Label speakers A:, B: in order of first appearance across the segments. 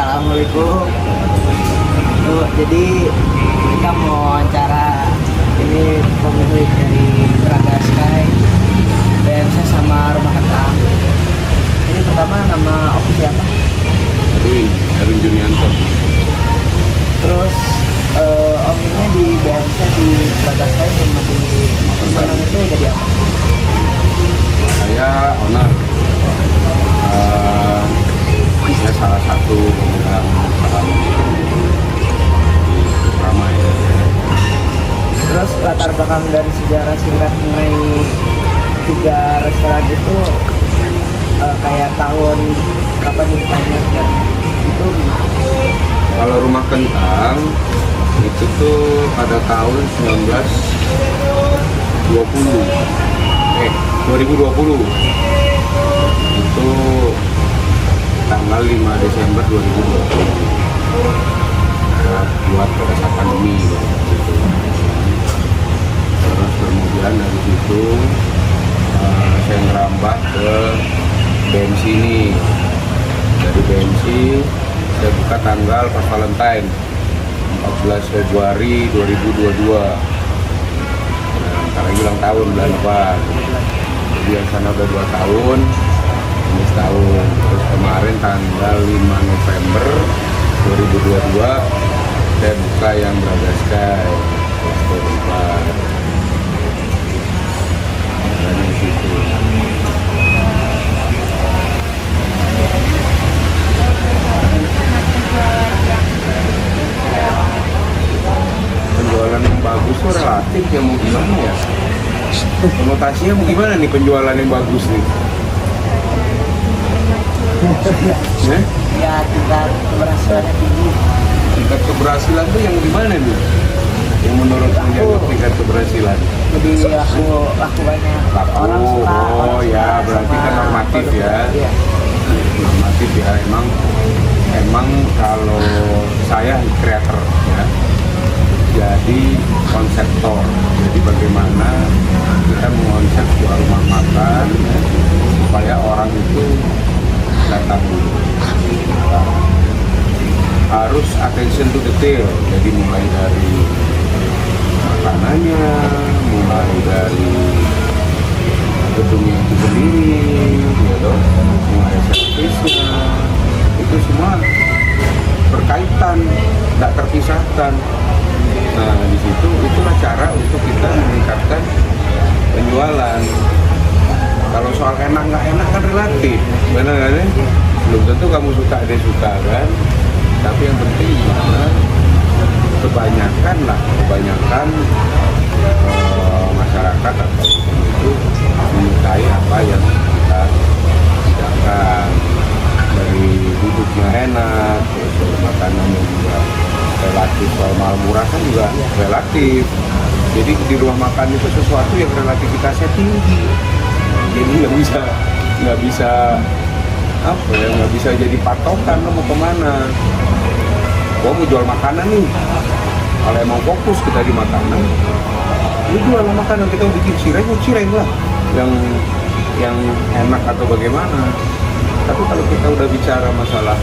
A: Assalamualaikum. Tuh, jadi kita mau wawancara ini pemilik dari Braga Sky, BMC sama Rumah Kentang. Ini pertama nama Oki siapa?
B: Erwin Junianto.
A: Terus Om ini di BMC di Braga Sky sama di Kentang itu jadi apa?
B: Saya owner. Saya salah satu pemegang saham di Ramai.
A: Terus latar belakang dari sejarah singkat mengenai 3 restoran itu kayak tahun kapan ditanya dan itu
B: Kalau Rumah Kentang itu tuh pada tahun 2020 itu tanggal 5 Desember 2020 buat pada saat pandemi gitu. Terus kemudian dari situ saya ngerambah ke BMC ini. Dari BMC saya buka tanggal pas Valentine 14 Februari 2022. Nah, karena ulang tahun bulan depan. Jadi yang sana udah 2 tahun, ini setahun. Terus kemarin tanggal 5 November 2022 saya buka yang Braga Sky Resto 4. Dan di situ. Penjualan yang bagus tuh relatif ya, mau gimana ya? Konotasinya mau gimana nih penjualan yang bagus nih?
A: ya tingkat keberhasilannya tinggi.
B: Tingkat keberhasilan tuh yang gimana nih? Yang menurut Anda tingkat keberhasilan?
A: Lebih laku banyak orang suka.
B: Oh ya, berarti kan normatif ya.
A: Iya.
B: Normatif ya, emang kalau saya kreator ya, jadi konseptor. Jadi bagaimana kita mengonsep sebuah rumah makan ya, supaya orang itu datang dulu. Harus attention to detail. Jadi mulai dari makanannya, mulai dari gedungnya itu sendiri, gitu, mulai servisnya, itu semua berkaitan, tidak terpisahkan. Nah, di situ itulah cara untuk kita meningkatkan penjualan. Kalau soal enak nggak enak kan relatif, benar kan? Belum tentu kamu suka dia suka kan. Tapi yang penting gimana kebanyakan masyarakat atau itu menyukai apa yang kita hidangkan. Dari duduknya enak, terus makanannya juga relatif, soal mahal murah kan juga relatif. Jadi di rumah makan itu sesuatu yang relativitasnya tinggi. Jadi nggak bisa jadi patokan lo mau kemana. Gua mau jual makanan nih. Kalau emang fokus kita di makanan, lu jual makanan, kita bikin cireng lah yang enak atau bagaimana. Tapi kalau kita udah bicara masalah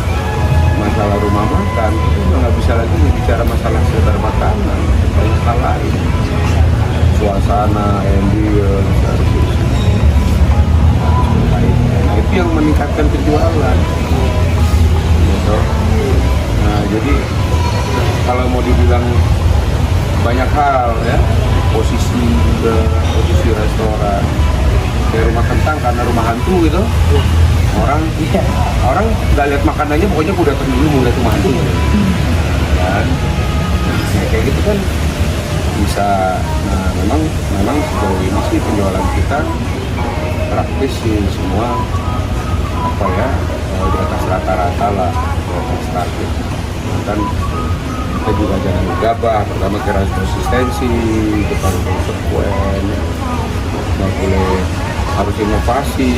B: rumah makan, itu nggak bisa lagi bicara masalah sekedar makanan, banyak hal lain, suasana, ambience, service. Nah, itu yang meningkatkan penjualan. Gitu. Nah, jadi kalau mau dibilang banyak hal ya, posisi restoran, kayak Rumah Kentang karena rumah hantu gitu. Orang nggak lihat makanannya, pokoknya udah datang dulu mau lihat rumah hantu kan. Nah, kayak gitu kan bisa. Nah, memang sejauh ini sih penjualan kita praktis sih semua di atas rata-rata lah, di atas target. Kan kita juga jangan gegabah. Pertama kira konsistensi, kita harus konsekuen, nggak boleh, harus inovasi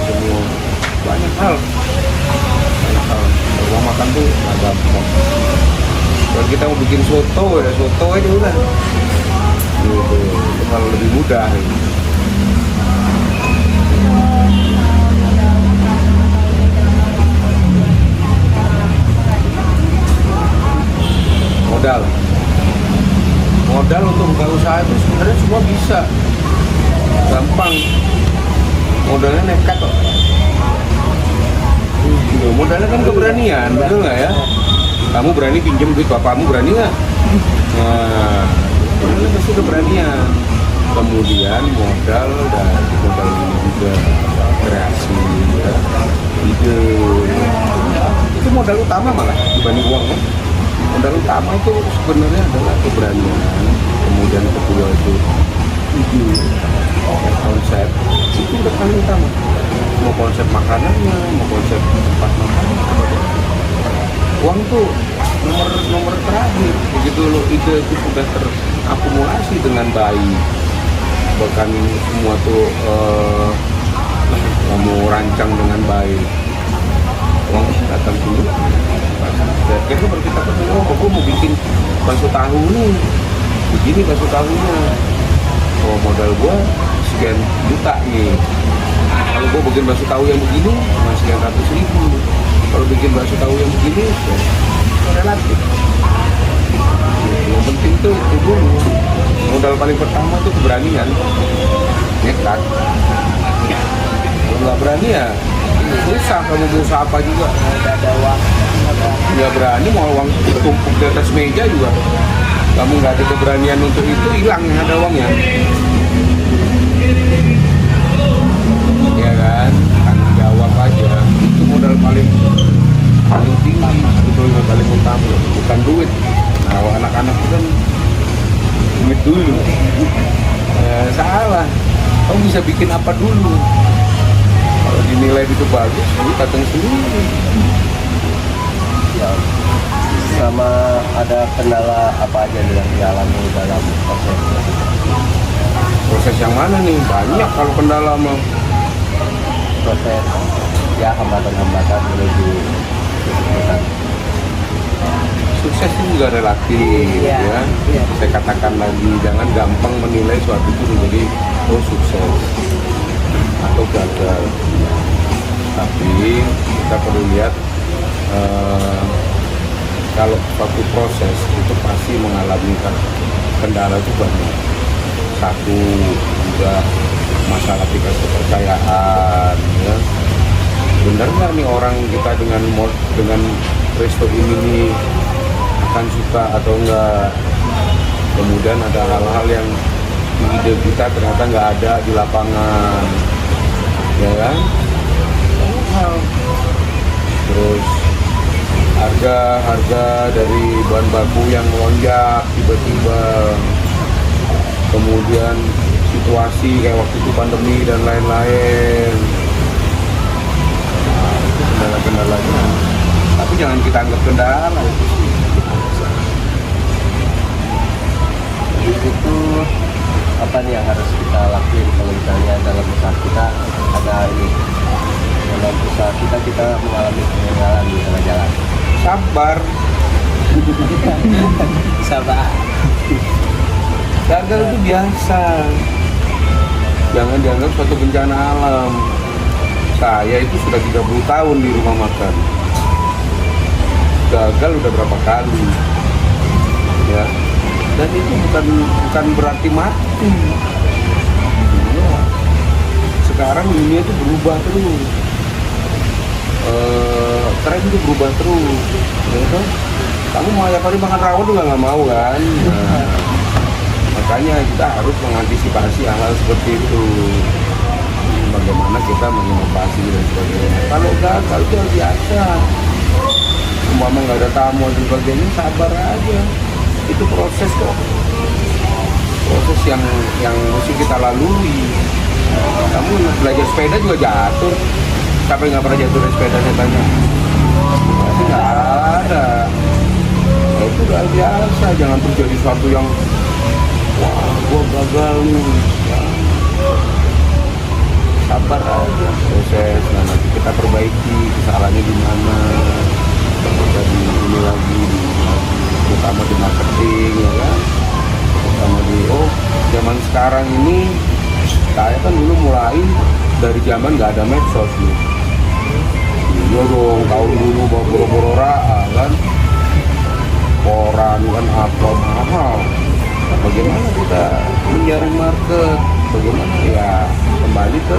B: semua. Banyak hal. Rumah makan tuh nggak gampang. Kalau kita mau bikin soto aja udah. Gitu. Itu kalau lebih mudah. usaha itu sebenarnya semua bisa, gampang, modalnya nekat kok. Modalnya kan keberanian, betul nggak ya? Kamu berani pinjam duit bapakmu, berani nggak? Nah, itu pasti keberanian. Kemudian modal dari modal ini juga kreasi, ya, ide. Itu modal utama malah dibanding uang kan? Modal utama itu sebenarnya adalah keberanian. Kemudian kedua itu ide, konsep. Itu udah paling utama. Mau konsep makanannya, mau konsep tempat makannya. Uang tuh nomor terakhir. Begitu lo ide itu sudah terakumulasi dengan baik, bahkan semua tuh kamu rancang dengan baik, uang itu datang dulu. Akhirnya baru kita ketemu, oh aku mau bikin bakso tahu nih, begini bakso tahunya, oh modal gua sekian juta nih. Kalau gua bikin bakso tahu yang begini cuma sekian ratus ribu, kalau bikin bakso tahu yang begini ya relatif. Yang penting tuh itu dulu, modal paling pertama tuh keberanian, nekat. Kalau nggak berani ya susah, kamu mau usaha apa juga.
A: Nggak ada uang,
B: Nggak berani, mau uang tumpuk di atas meja juga, kamu nggak ada keberanian untuk itu, hilang yang ada uangnya. Ya kan, tanggung jawab aja, itu modal paling tinggi, sebetulnya paling utama, bukan duit. Nah, anak-anak itu kan duit dulu. Salah, kamu bisa bikin apa dulu? Kalau dinilai itu bagus, duit datang sendiri.
A: ya. Sama ada kendala apa aja nih yang dialami dalam
B: Proses yang mana nih? Banyak kalau kendala mah.
A: proses ya, hambatan-hambatan menuju kesuksesan.
B: Sukses itu juga relatif,
A: Iya,
B: ya.
A: iya.
B: Saya katakan lagi, jangan gampang menilai suatu itu menjadi sukses atau gagal. Tapi kita perlu lihat kalau suatu proses itu pasti mengalami kendala itu banyak. Satu juga masalah tingkat kepercayaan, ya. Benar nggak nih orang kita dengan resto ini nih akan suka atau enggak? Kemudian ada hal-hal yang di ide kita ternyata nggak ada di lapangan, ya kan? Hal. Terus harga dari bahan baku yang melonjak tiba-tiba, kemudian situasi kayak waktu itu pandemi dan lain-lain. Nah, itu kendala-kendalanya, tapi jangan kita anggap kendala itu sih.
A: Jadi itu apa nih yang harus kita lakuin kalau misalnya dalam usaha kita ada ini, dalam usaha kita mengalami kegagalan di tengah jalan?
B: Sabar.
A: Sabar.
B: Gagal itu biasa. Jangan dianggap suatu bencana alam. Saya itu sudah 30 tahun di rumah makan. Gagal udah berapa kali. Ya. Dan itu bukan berarti mati. Ya. Sekarang dunia itu berubah terus. Tren itu berubah terus. Ya kan? Kamu mau tiap hari makan rawon juga nggak mau kan? Nah, makanya kita harus mengantisipasi hal-hal seperti itu. Bagaimana kita menginovasi dan sebagainya. Kalau gagal itu biasa. Umpama nggak ada tamu dan sebagainya, sabar aja. Itu proses kok. Proses yang mesti kita lalui. Kamu belajar sepeda juga jatuh. Siapa yang nggak pernah jatuh dari sepeda, saya tanya? Pasti nggak ada. Nah, itu udah biasa. Jangan terjadi sesuatu yang wah, gua gagal nih. Ya. Sabar aja proses. Nah, nanti kita perbaiki kesalahannya di mana. Jadi ini lagi, terutama di marketing, ya kan. Terutama di zaman sekarang ini, saya kan dulu mulai dari zaman nggak ada medsos nih. Iya dong, tahun dulu bawa boro-boro kan, koran kan apa mahal. Bagaimana kita menjaring market, bagaimana ya kembali ke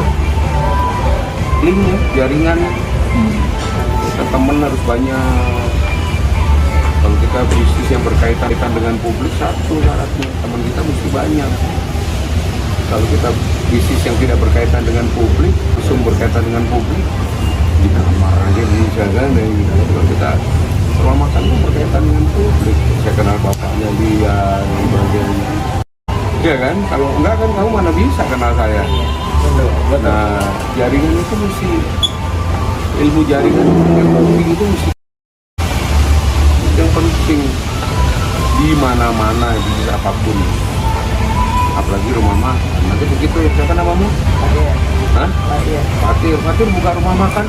B: link ya, jaringan. Kita teman harus banyak. Kalau kita bisnis yang berkaitan dengan publik, satu syaratnya teman kita mesti banyak. Kalau kita bisnis yang tidak berkaitan dengan publik, langsung berkaitan dengan publik, di kamar aja bisa kan? Kalau kita rumah makan itu berkaitan dengan publik. Saya kenal bapaknya dia, dan sebagainya. Iya kan? Kalau enggak kan kamu mana bisa kenal saya. Nah, jaringan itu mesti, ilmu jaringan yang penting itu mesti yang penting di mana-mana, di apapun, apalagi rumah makan. Nanti begitu ya, siapa namamu? Hah? Fatir buka rumah makan,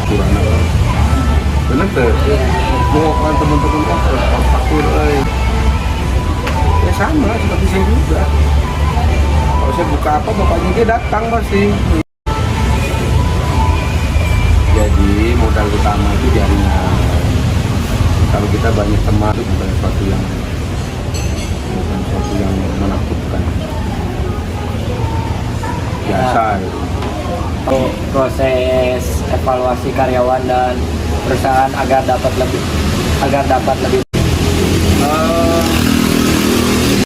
B: kurang apa? Bener tuh? Mau kan teman-teman Fatir, ya sama seperti saya juga. Kalau saya buka apa, bapaknya dia datang pasti. Jadi modal utama itu jaringan. Kalau kita banyak teman itu bukan sesuatu yang menakutkan. Biasa itu.
C: Proses evaluasi karyawan dan perusahaan agar dapat lebih